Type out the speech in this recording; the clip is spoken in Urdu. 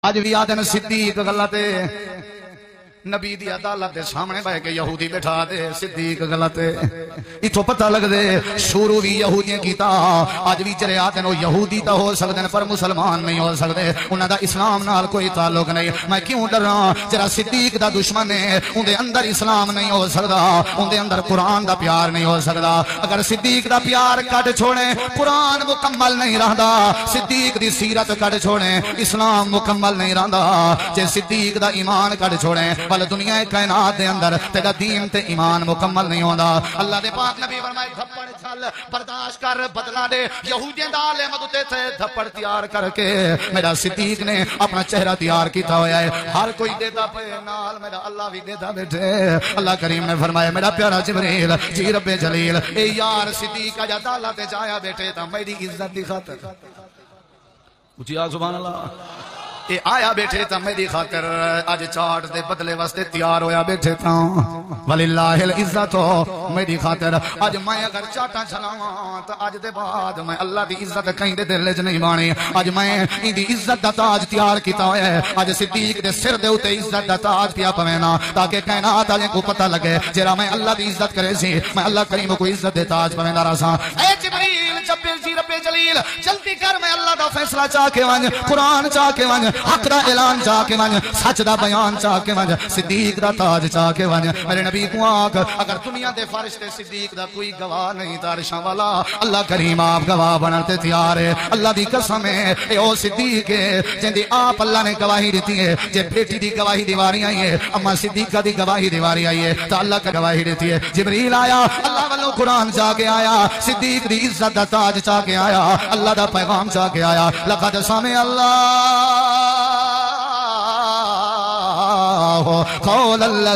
اج بھی آدن صدیق غلط نبی دی عدالت دے سامنے بہ کے یہودی بٹھا دے صدیق غلط اتھوں پتہ لگ دے شروع بھی یہودیاں کیتا اج بھی جڑے آدن او یہودی تا ہو سکدے پر مسلمان نہیں ہو سکدے انہاں دا اسلام نال کوئی تعلق نہیں میں کیوں ڈراں جڑا صدیق دا دشمن ہے اون دے اندر اسلام نہیں ہو سکدا اون دے اندر قرآن دا پیار نہیں ہو سکدا اگر صدیق دا پیار کٹ چھوڑے قرآن مکمل نہیں رہندا صدیق دی سیرت کٹ چھوڑے اسلام مکمل نہیں رہندا جے صدیق دا ایمان کٹ چھوڑے بل دنیا کائنات دے اندر تیرا دین تے ایمان مکمل نہیں ہوندا اللہ دے پاک نبی فرمائے دھپڑ چل برداشت کر بدلا دے یہودیاں دا عالم تے تھے دھپڑ تیار کر کے میرا صدیق نے اپنا چہرہ تیار کیتا ہویا ہے ہر کوئی دیتا پہ نال میرا اللہ بھی دیتا بیٹھے اللہ کریم نے فرمایا میرا پیارا جبریل جی رب جلیل اے یار صدیق جا اللہ تے جایا بیٹھے تا میری عزت دی خاطر اچھی آگ سبحان اللہ اے آیا بیٹھے تا میری خاطر آج چاٹ دے بدلے واسطے تیار ہویا بیٹھے تا وللہ العزت میری خاطر آج میں اگر چاٹا چلاواں تا آج دے بعد میں اللہ دی عزت کہیں دے دل وچ نہیں بانی آج میں ان دی عزت دا تاج تیار کیتا ہویا ہے آج صدیق دے سر دے اوتے عزت دا تاج پیا پوینا تاکہ کائنات والے کو پتہ لگے جڑا میں اللہ دی عزت کرے سی میں اللہ کریم کو عزت دے تاج پویندا رہا اے جبریل جبریل جی رب جلیل جلدی کر میں اللہ دا فیصلہ چاہ کے ونج قرآن چاہ کے ونج حق دا اعلان چاہ کے ونج سچ دا بیان چاہ کے ونج صدیق دا تاج چاہ کے ونج میرے نبی کو آگ اگر دنیا دے فرشتے صدیق دا کوئی گواہ نہیں تارشاں والا اللہ کریم آپ گواہ بنتے تیار ہے اللہ دی قسم ہے اے او صدیق ہے جن دی آپ اللہ نے گواہی دیتی ہے جے بیٹی دی گواہی دیواری آئی ہے اما صدیقہ دی گواہی دیواری آئی ہے تو اللہ کا گواہی دیتی ہے جبریل آیا اللہ والوں قرآن چاہ کے آیا صدیق دی عزت دا تاج چاہ کے آیا اللہ دا پیغام چاہ کے آیا لقد سمع اللہ قول اللہ